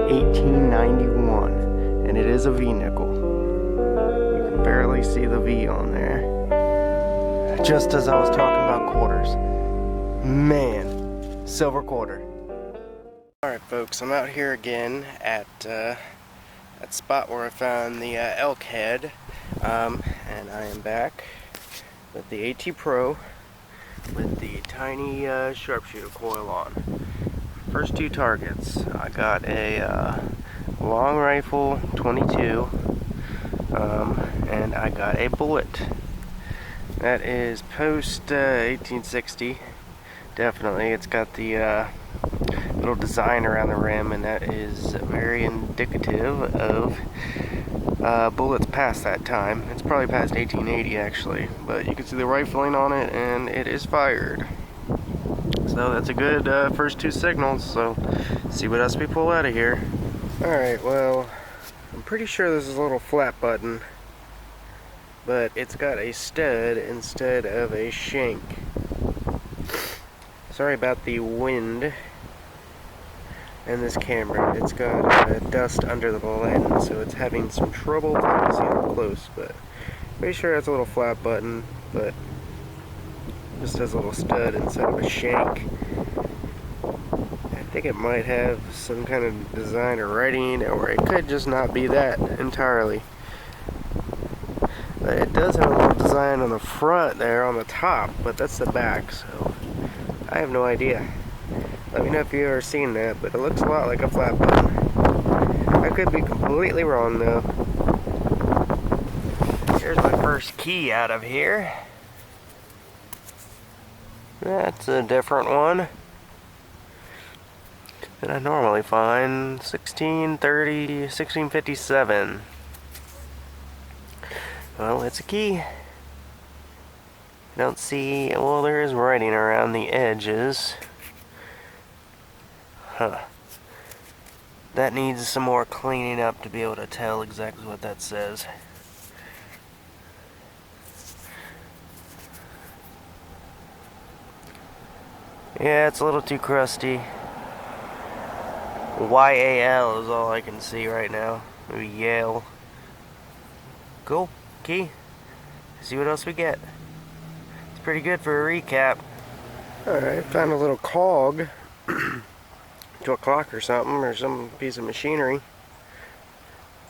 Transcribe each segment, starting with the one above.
1891, and it is a V-nickel. You can barely see the V on there. Just as I was talking about quarters. Man, silver quarter. Alright folks, I'm out here again at that spot where I found the elk head, and I am back with the AT Pro with the tiny sharpshooter coil on. First two targets, I got a long rifle 22, and I got a bullet. That is post 1860, definitely. It's got the little design around the rim, and that is very indicative of bullets past that time. It's probably past 1880 actually, but you can see the rifling on it, and it is fired. So that's a good first two signals, so see what else we pull out of here. Alright, well, I'm pretty sure this is a little flat button, but it's got a stud instead of a shank. Sorry about the wind and this camera. It's got dust under the lens, so it's having some trouble focusing up close, but pretty sure it's a little flat button, but just has a little stud instead of a shank. I think it might have some kind of design or writing, or it could just not be that entirely. But it does have a little design on the front there on the top, but that's the back, so I have no idea. Let me know if you've ever seen that, but it looks a lot like a flat button. I could be completely wrong though. Here's my first key out of here. That's a different one than I normally find. 1630, 1657. Well, it's a key. I don't see, well, there is writing around the edges. Huh. That needs some more cleaning up to be able to tell exactly what that says. Yeah, it's a little too crusty. YAL is all I can see right now. Maybe Yale. Cool. Key. See what else we get. It's pretty good for a recap. Alright, found a little cog to a clock or something, or some piece of machinery.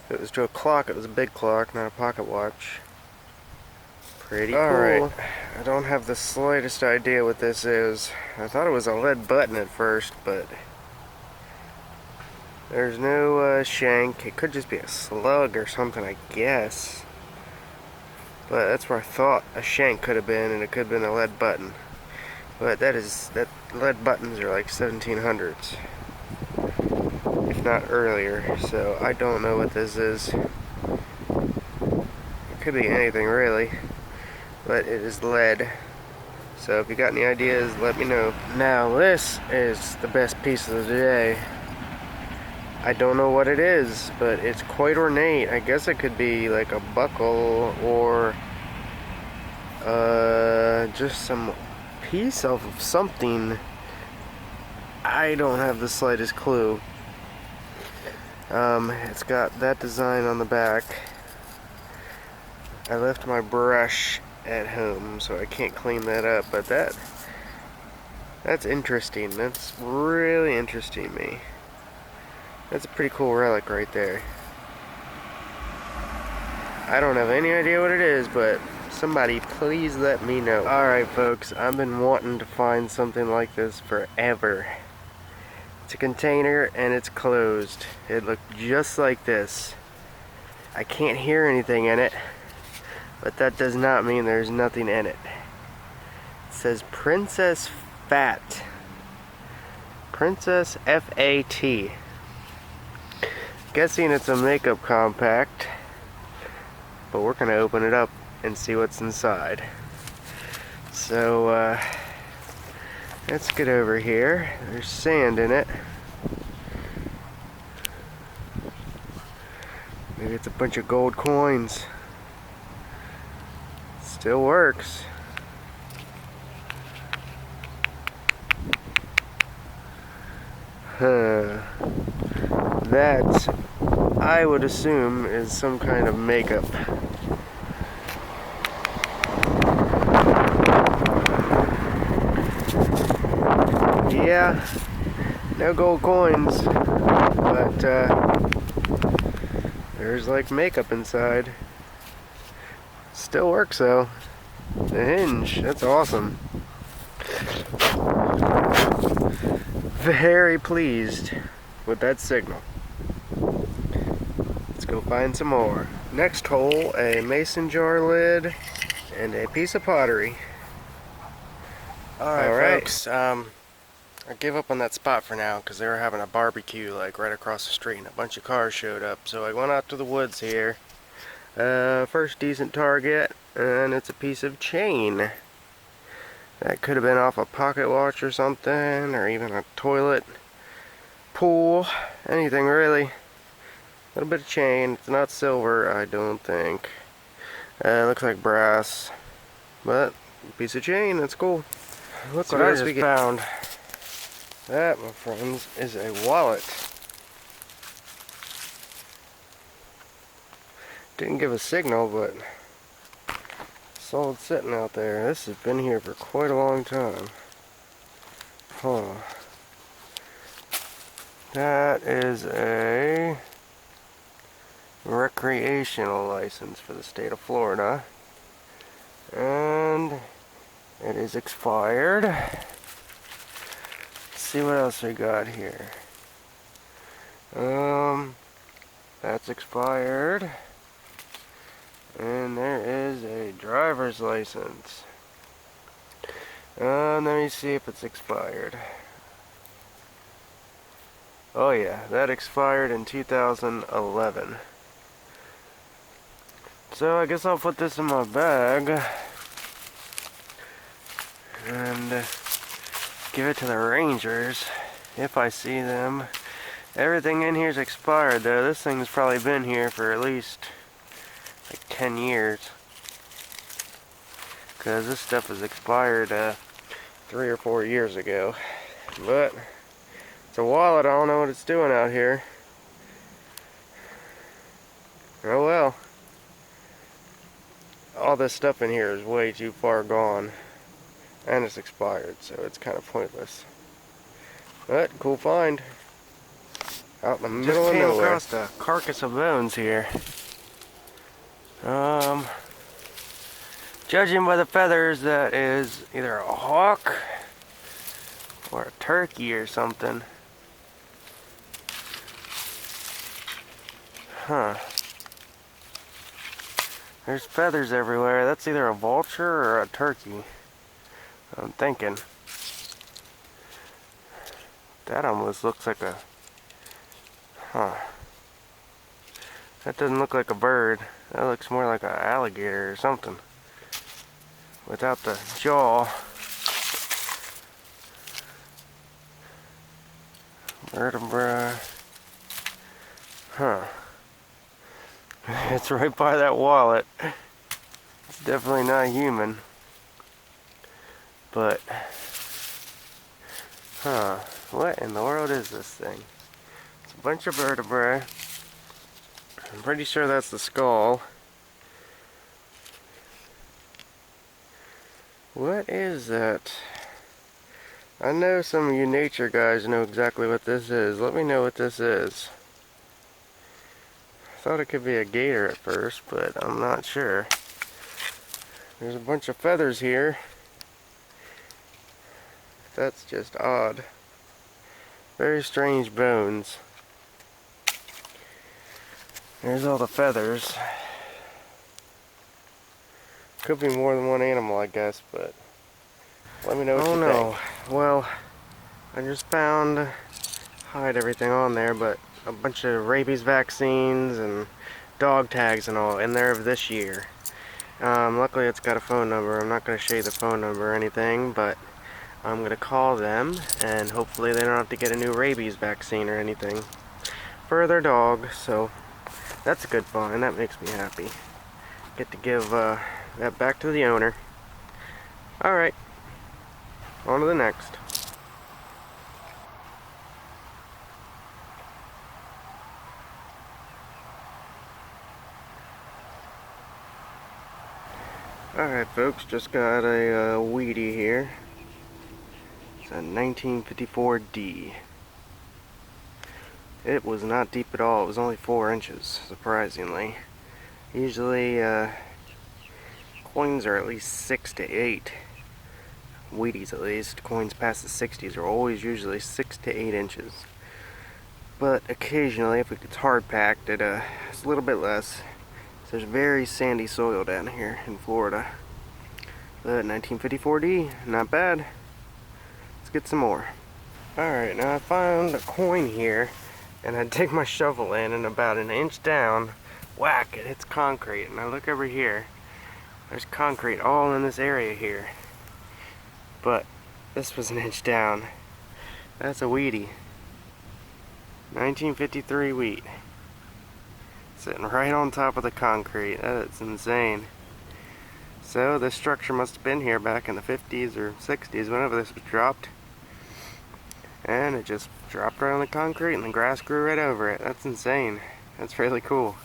If it was to a clock, it was a big clock, not a pocket watch. Pretty cool. Alright, I don't have the slightest idea what this is. I thought it was a lead button at first, but there's no shank. It could just be a slug or something, I guess. But that's where I thought a shank could have been, and it could have been a lead button. But that lead buttons are like 1700s, if not earlier. So I don't know what this is. It could be anything really, but it is lead. So if you got any ideas, let me know. Now this is the best piece of the day. I don't know what it is, but it's quite ornate. I guess it could be like a buckle, or just some piece of something. I don't have the slightest clue. It's got that design on the back. I left my brush at home, so I can't clean that up, but that's interesting. That's really interesting me. That's a pretty cool relic right there. I don't have any idea what it is, but somebody please let me know. Alright folks, I've been wanting to find something like this forever. It's a container and it's closed. It looked just like this. I can't hear anything in it, but that does not mean there's nothing in it. It says Princess Fat. Princess F-A-T. Guessing it's a makeup compact, but we're gonna open it up and see what's inside. So let's get over here. There's sand in it. Maybe it's a bunch of gold coins. Still works. Huh. That, I would assume, is some kind of makeup. Yeah, no gold coins, but there's like makeup inside. Still works though. The hinge, that's awesome. Very pleased with that signal. Let's go find some more. Next hole, a mason jar lid and a piece of pottery. Alright, folks, I gave up on that spot for now because they were having a barbecue like right across the street and a bunch of cars showed up. So I went out to the woods here. First decent target, and it's a piece of chain. That could have been off a pocket watch or something, or even a toilet, pool, anything really. A little bit of chain. It's not silver, I don't think. Looks like brass, but piece of chain. That's cool. Look what I just found. That, my friends, is a wallet. Didn't give a signal, but saw it sitting out there. This has been here for quite a long time. Huh. That is a recreational license for the state of Florida. And it is expired. Let's see what else we got here. That's expired. And there is a driver's license. Let me see if it's expired. Oh yeah, that expired in 2011. So I guess I'll put this in my bag and give it to the rangers if I see them. Everything in here is expired though. This thing's probably been here for at least like 10 years. Because this stuff was expired 3 or 4 years ago. But it's a wallet. I don't know what it's doing out here. Oh well. All this stuff in here is way too far gone. And it's expired, so it's kind of pointless. But, cool find. Out in the middle of nowhere. Just came across a carcass of bones here. Judging by the feathers, that is either a hawk or a turkey or something. Huh. There's feathers everywhere. That's either a vulture or a turkey, I'm thinking. That almost looks like a... Huh. That doesn't look like a bird. That looks more like an alligator or something. Without the jaw. Vertebra. Huh. It's right by that wallet. It's definitely not human. But, huh. What in the world is this thing? It's a bunch of vertebrae. I'm pretty sure that's the skull. What is that? I know some of you nature guys know exactly what this is. Let me know what this is. I thought it could be a gator at first, but I'm not sure. There's a bunch of feathers here. That's just odd. Very strange bones. There's all the feathers. Could be more than one animal, I guess, but let me know what you think. Well, I just found, hide everything on there, but a bunch of rabies vaccines and dog tags and all, and they're of this year. Luckily it's got a phone number. I'm not going to show you the phone number or anything, but I'm going to call them, and hopefully they don't have to get a new rabies vaccine or anything for their dog. So that's a good find. That makes me happy. Get to give that back to the owner. Alright, on to the next. Alright folks, just got a weedy here. It's a 1954D. It was not deep at all, it was only 4 inches, surprisingly. Usually coins are at least 6 to 8. Wheaties at least, coins past the 60s are always usually 6 to 8 inches. But occasionally, if it's hard packed, it's a little bit less. There's very sandy soil down here in Florida. But 1954D, not bad. Let's get some more. Alright, now I found a coin here, and I dig my shovel in, and about an inch down, whack, it hits concrete. And I look over here, there's concrete all in this area here. But this was an inch down. That's a wheatie. 1953 wheat. Sitting right on top of the concrete. That's insane. So this structure must have been here back in the 50s or 60s, whenever this was dropped. And it just dropped right on the concrete and the grass grew right over it. That's insane. That's really cool.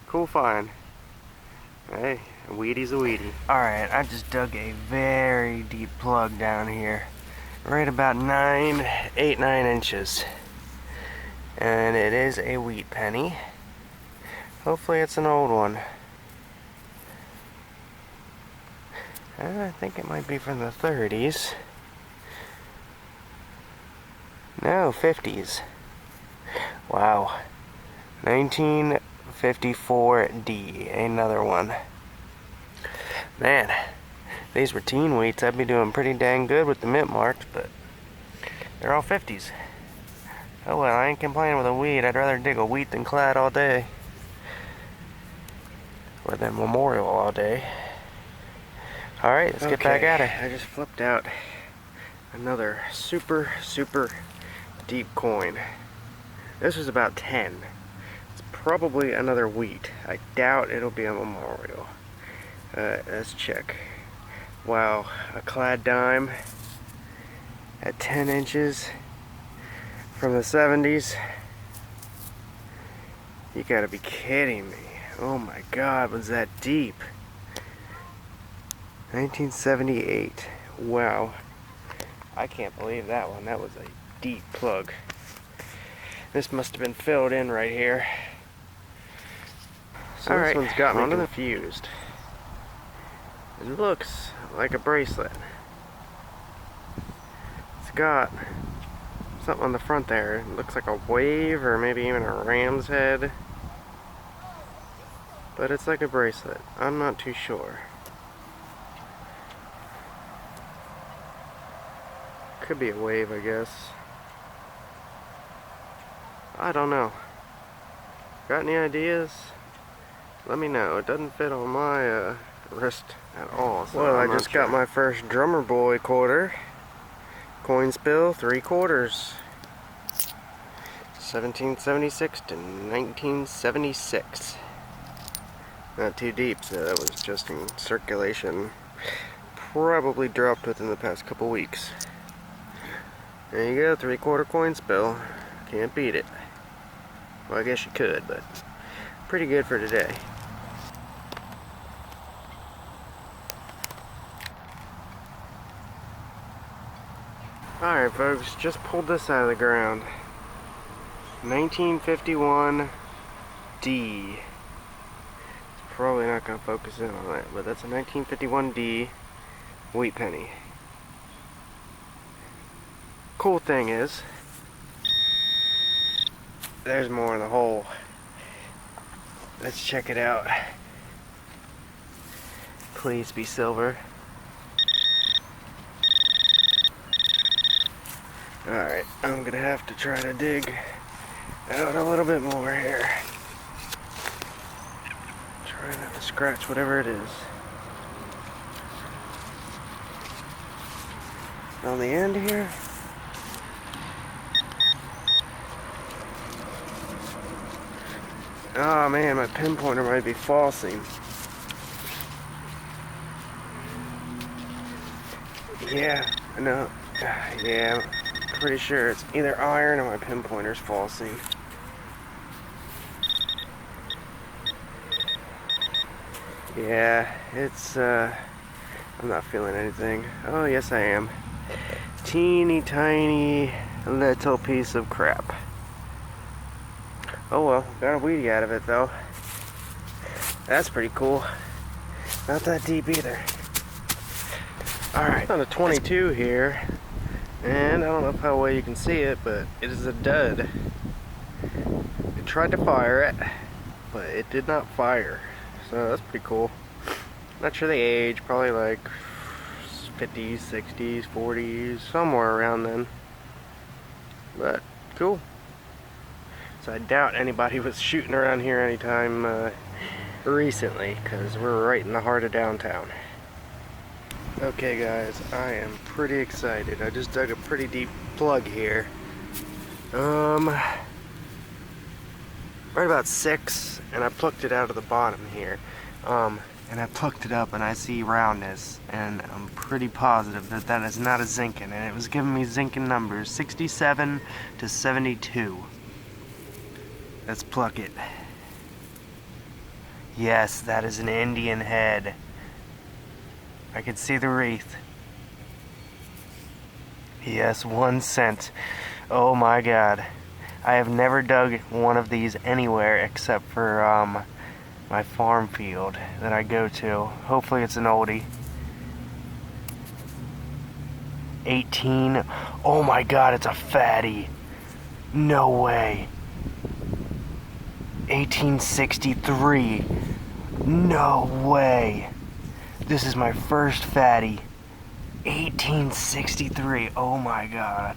Cool find. Hey, a wheatie's a wheatie. Alright, I just dug a very deep plug down here. Right about 8, 9 inches. And it is a wheat penny. Hopefully it's an old one. I think it might be from the 30s. No, 50s. Wow. 1954D. Another one. Man, if these were teen wheats, I'd be doing pretty dang good with the mint marks, but they're all 50s. Oh well, I ain't complaining with a wheat. I'd rather dig a wheat than clad all day. Or than memorial all day. Alright, let's get back at it. I just flipped out another super deep coin. This was about 10. It's probably another wheat. I doubt it'll be a memorial. Let's check. Wow, a clad dime at 10 inches from the 70s. You gotta be kidding me. Oh my god, was that deep? 1978. Wow. I can't believe that one. That was a deep plug. This must have been filled in right here. So this one's got me confused. It looks like a bracelet. It's got something on the front there. It looks like a wave or maybe even a ram's head. But it's like a bracelet. I'm not too sure. Could be a wave, I guess. I don't know. Got any ideas? Let me know. It doesn't fit on my wrist at all. So well, I just got my first drummer boy quarter. Coin spill, 3/4. 1776 to 1976. Not too deep, so that was just in circulation. Probably dropped within the past couple weeks. There you go, 3/4 coin spill. Can't beat it. Well, I guess you could, but pretty good for today. Alright folks, just pulled this out of the ground. 1951 D. Probably not going to focus in on that, but that's a 1951D wheat penny. Cool thing is, there's more in the hole. Let's check it out. Please be silver. Alright, I'm going to have to try to dig out a little bit more here. Try not to scratch whatever it is. On the end here. Oh man, my pinpointer might be falsing. Yeah, no. Yeah, I'm pretty sure it's either iron or my pinpointer's falsing. Yeah, it's, I'm not feeling anything. Oh, yes I am. Teeny tiny little piece of crap. Oh well, got a weedy out of it though. That's pretty cool. Not that deep either. Alright, on a 22 here. And I don't know how well you can see it, but it is a dud. I tried to fire it, but it did not fire. So that's pretty cool. Not sure the age, probably like 50s, 60s, 40s, somewhere around then. But cool. So I doubt anybody was shooting around here anytime recently, because we're right in the heart of downtown. Okay guys, I am pretty excited. I just dug a pretty deep plug here. Right about 6, and I plucked it out of the bottom here. And I plucked it up and I see roundness, and I'm pretty positive that that is not a zinkin, and it was giving me zinkin numbers 67 to 72. Let's pluck it. Yes, that is an Indian head. I can see the wreath. Yes, 1 cent. Oh my god. I have never dug one of these anywhere except for my farm field that I go to. Hopefully it's an oldie. 18. Oh my god, it's a fatty. No way. 1863. No way. This is my first fatty. 1863. Oh my god.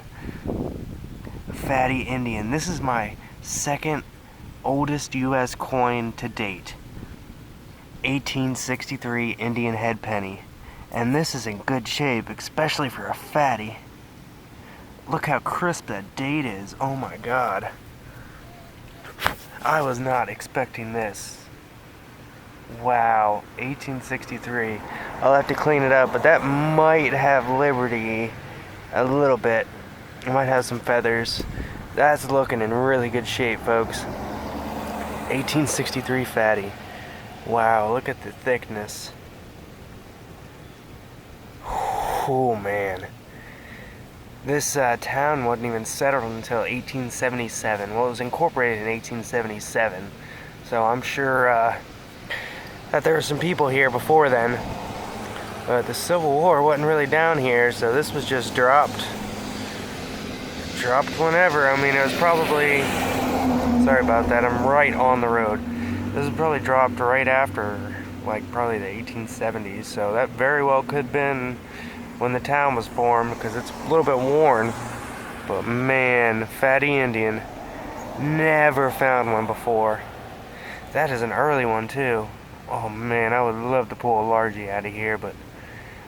Fatty Indian. This is my second oldest U.S. coin to date. 1863 Indian head penny. And this is in good shape, especially for a fatty. Look how crisp that date is. Oh my god. I was not expecting this. Wow, 1863. I'll have to clean it up, but that might have Liberty a little bit. It might have some feathers. That's looking in really good shape, folks. 1863 fatty. Wow, look at the thickness. Oh man. This town wasn't even settled until 1877. Well, it was incorporated in 1877. So I'm sure that there were some people here before then. But the Civil War wasn't really down here, so this was just dropped. Dropped whenever. I mean, it was probably... Sorry about that, I'm right on the road. This was probably dropped right after, like, probably the 1870s. So that very well could have been when the town was formed, because it's a little bit worn. But man, fatty Indian. Never found one before. That is an early one, too. Oh man, I would love to pull a largie out of here, but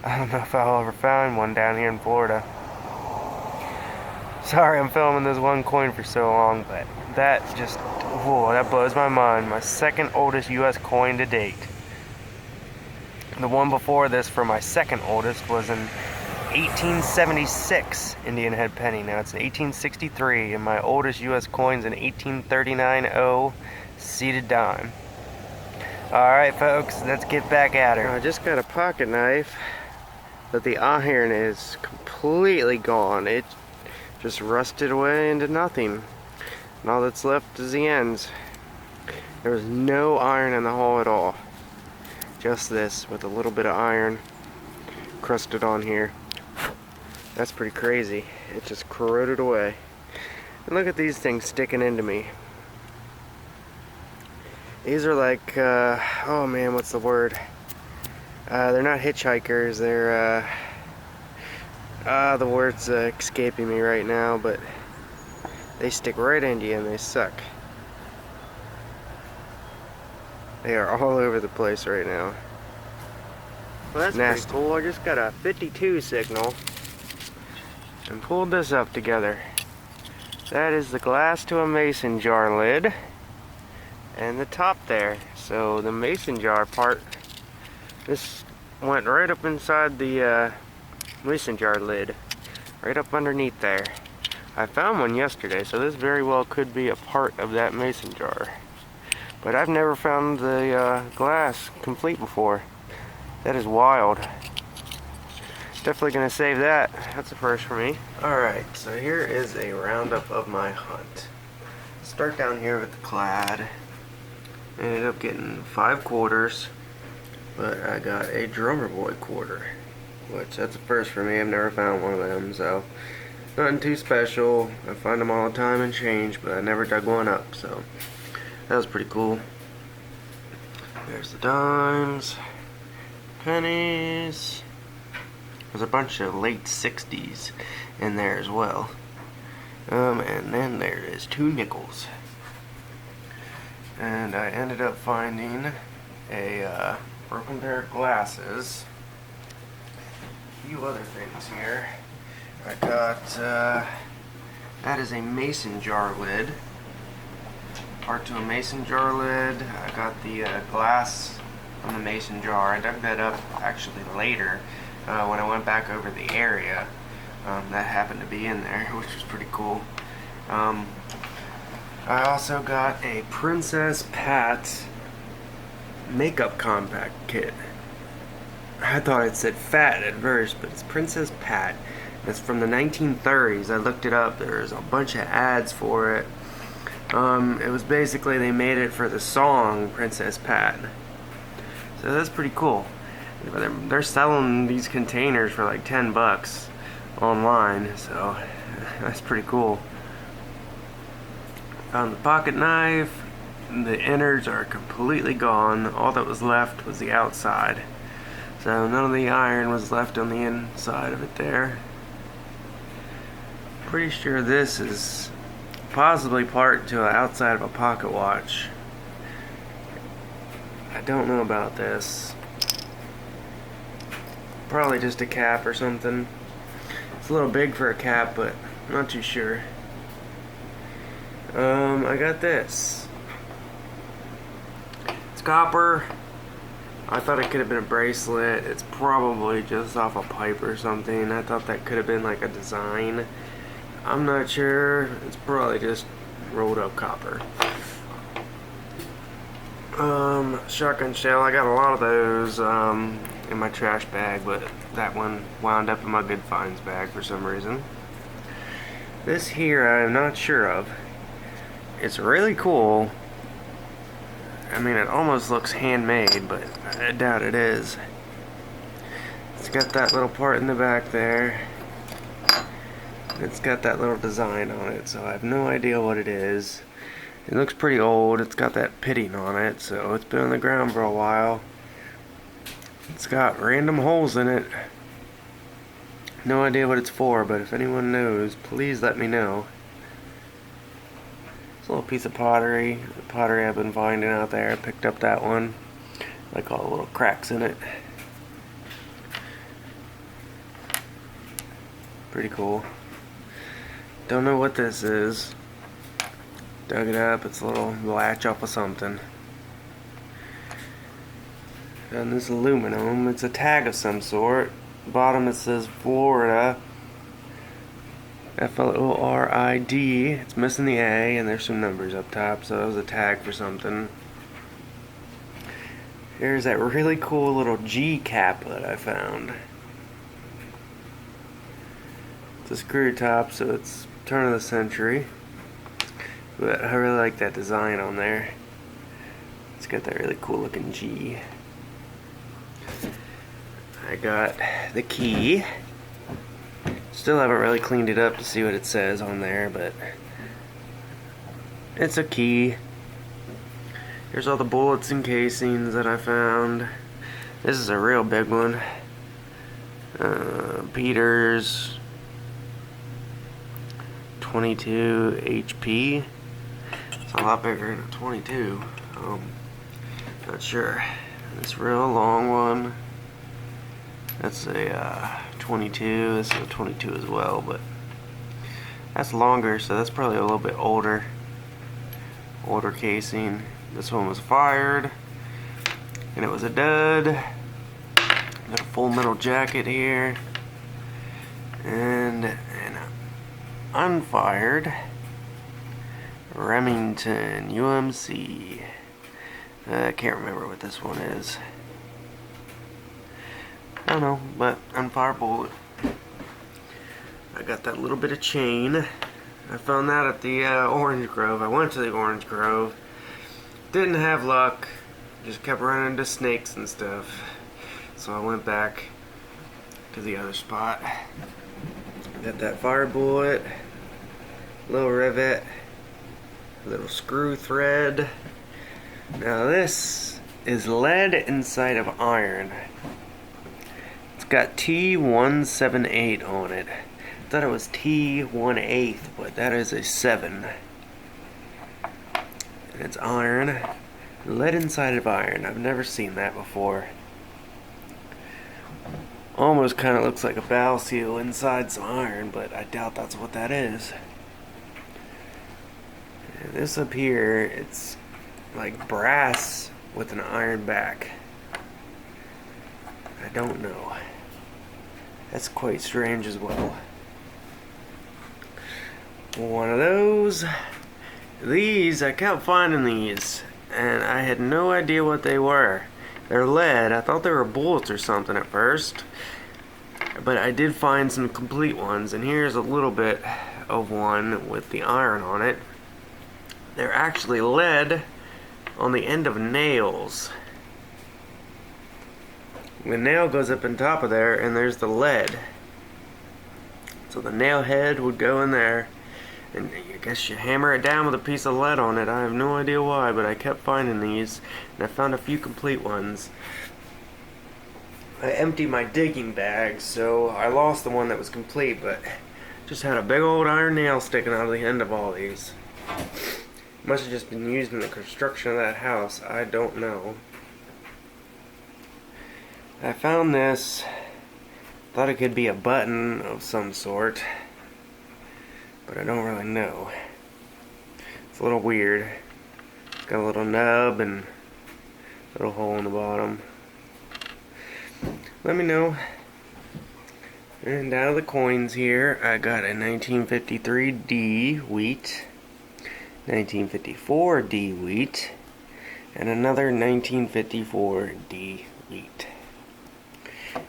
I don't know if I'll ever find one down here in Florida. Sorry I'm filming this one coin for so long, but that just, whoa, that blows my mind. My second oldest U.S. coin to date. The one before this for my second oldest was an 1876 Indian head penny. Now it's an 1863, and my oldest U.S. coin's an 1839 seated dime. Alright folks, let's get back at her. I just got a pocket knife, but the iron is completely gone. It just rusted away into nothing. And all that's left is the ends. There was no iron in the hole at all. Just this, with a little bit of iron crusted on here. That's pretty crazy. It just corroded away. And look at these things sticking into me. These are like, oh man, what's the word? They're not hitchhikers, they're, the word's escaping me right now, but they stick right into you and they suck. They are all over the place right now. Well, that's nasty. Pretty cool. I just got a 52 signal and pulled this up together. That is the glass to a mason jar lid. And the top there. So the mason jar part, this went right up inside the mason jar lid, right up underneath there. I found one yesterday, so this very well could be a part of that mason jar. But I've never found the glass complete before. That is wild. Definitely gonna save that. That's a first for me. Alright, so here is a roundup of my hunt. Start down here with the clad. I ended up getting 5 quarters, but I got a drummer boy quarter, which that's a first for me. I've never found one of them, so nothing too special. I find them all the time and change, but I never dug one up, so that was pretty cool. There's the dimes, pennies. There's a bunch of late 60s in there as well. And then there is 2 nickels. And I ended up finding a broken pair of glasses. A few other things here. I got, that is a mason jar lid. Part to a mason jar lid. I got the glass from the mason jar. I dug that up actually later when I went back over the area. That happened to be in there, which was pretty cool. I also got a Princess Pat makeup compact kit. I thought it said fat at first, but it's Princess Pat. It's from the 1930s. I looked it up. There's a bunch of ads for it. It was basically, they made it for the song Princess Pat. So that's pretty cool. They're selling these containers for like 10 bucks online, so that's pretty cool. Found the pocket knife. The innards are completely gone. All that was left was the outside. So none of the iron was left on the inside of it there. Pretty sure this is possibly part to the outside of a pocket watch. I don't know about this. Probably just a cap or something. It's a little big for a cap, but I'm not too sure. I got this. It's copper. I thought it could have been a bracelet. It's probably just off a pipe or something. I thought that could have been like a design. I'm not sure. It's probably just rolled up copper. Shotgun shell. I got a lot of those in my trash bag, but that one wound up in my good finds bag for some reason. This here I'm not sure of. It's really cool. I mean, it almost looks handmade, but I doubt it is. It's got that little part in the back there. It's got that little design on it, so I have no idea what it is. It looks pretty old. It's got that pitting on it, so it's been on the ground for a while. It's got random holes in it. No idea what it's for, but if anyone knows, please let me know. It's a little piece of pottery. The pottery I've been finding out there. I picked up that one. Like all the little cracks in it. Pretty cool. Don't know what this is. Dug it up. It's a little latch off of something. And this aluminum. It's a tag of some sort. Bottom it says Florida. F-L-O-R-I-D. It's missing the A, and there's some numbers up top, so it was a tag for something. Here's that really cool little G cap that I found. It's a screw top, so it's turn of the century. But I really like that design on there. It's got that really cool looking G. I got the key. Still haven't really cleaned it up to see what it says on there, but it's a key. Here's all the bullets and casings that I found. This is a real big one. Peters 22 HP. It's a lot bigger than a 22. Not sure. This real long one. That's a 22. This is a 22 as well, but that's longer, so that's probably a little bit older casing. This one was fired, and it was a dud. Got a full metal jacket here, and an unfired Remington UMC. I can't remember what this one is. I don't know, but on Firebolt, I got that little bit of chain. I found that at the Orange Grove. I went to the Orange Grove. Didn't have luck. Just kept running into snakes and stuff. So I went back to the other spot. Got that fire bullet, little rivet, little screw thread. Now this is lead inside of iron. It's got T178 on it. I thought it was T1/8, but that is a 7. And it's iron. Lead inside of iron. I've never seen that before. Almost kind of looks like a bow seal inside some iron, but I doubt that's what that is. And this up here, it's like brass with an iron back. I don't know. That's quite strange as well. One of those. These, I kept finding these, and I had no idea what they were. They're lead. I thought they were bullets or something at first, but I did find some complete ones, and here's a little bit of one with the iron on it. They're actually lead on the end of nails. The nail goes up on top of there, and there's the lead. So the nail head would go in there, and I guess you hammer it down with a piece of lead on it. I have no idea why, but I kept finding these, and I found a few complete ones. I emptied my digging bag, so I lost the one that was complete, but just had a big old iron nail sticking out of the end of all these. Must have just been used in the construction of that house. I don't know. I found this. Thought it could be a button of some sort, but I don't really know. It's a little weird. It's got a little nub and a little hole in the bottom. Let me know. And out of the coins here, I got a 1953 D wheat, 1954 D wheat, and another 1954 D wheat.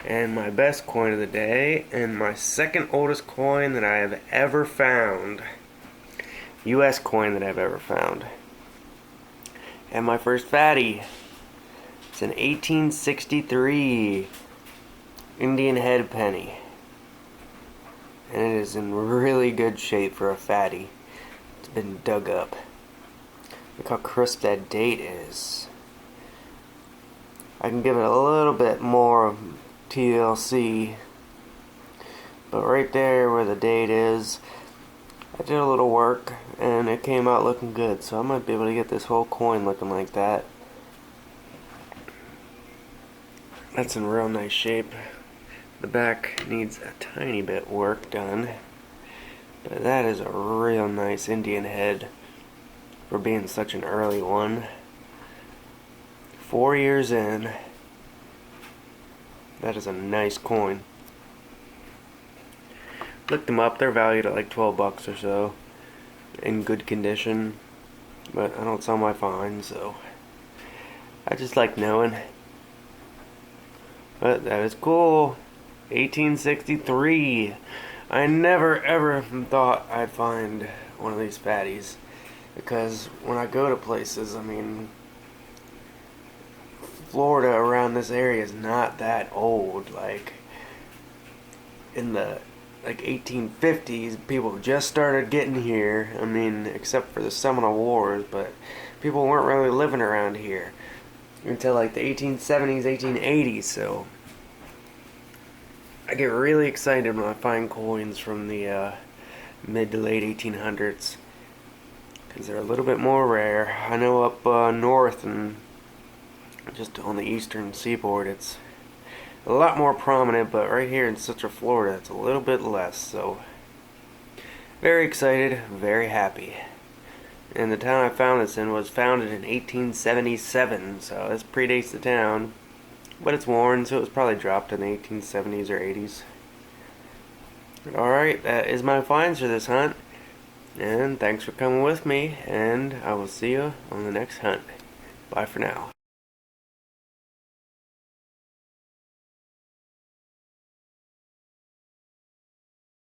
And my best coin of the day, and my second oldest coin that I have ever found. US coin that I've ever found. And my first fatty. It's an 1863 Indian head penny. And it is in really good shape for a fatty. It's been dug up. Look how crisp that date is. I can give it a little bit more TLC, but right there where the date is, I did a little work and it came out looking good, so I might be able to get this whole coin looking like that. That's in real nice shape. The back needs a tiny bit work done, but that is a real nice Indian head for being such an early one. 4 years in. That is a nice coin. Looked them up, they're valued at like 12 bucks or so. In good condition. But I don't sell my finds, so I just like knowing. But that is cool. 1863. I never ever thought I'd find one of these fatties. Because when I go to places, I mean, Florida around this area is not that old. Like in the 1850s, people just started getting here. I mean, except for the Seminole Wars, but people weren't really living around here until like the 1870s, 1880s. So I get really excited when I find coins from the mid to late 1800s, because they're a little bit more rare. I know up north and just on the eastern seaboard it's a lot more prominent, but right here in Central Florida it's a little bit less. So very excited, very happy. And the town I found this in was founded in 1877, so this predates the town, but it's worn, so it was probably dropped in the 1870s or 80s. Alright, that is my finds for this hunt, and thanks for coming with me, and I will see you on the next hunt. Bye for now.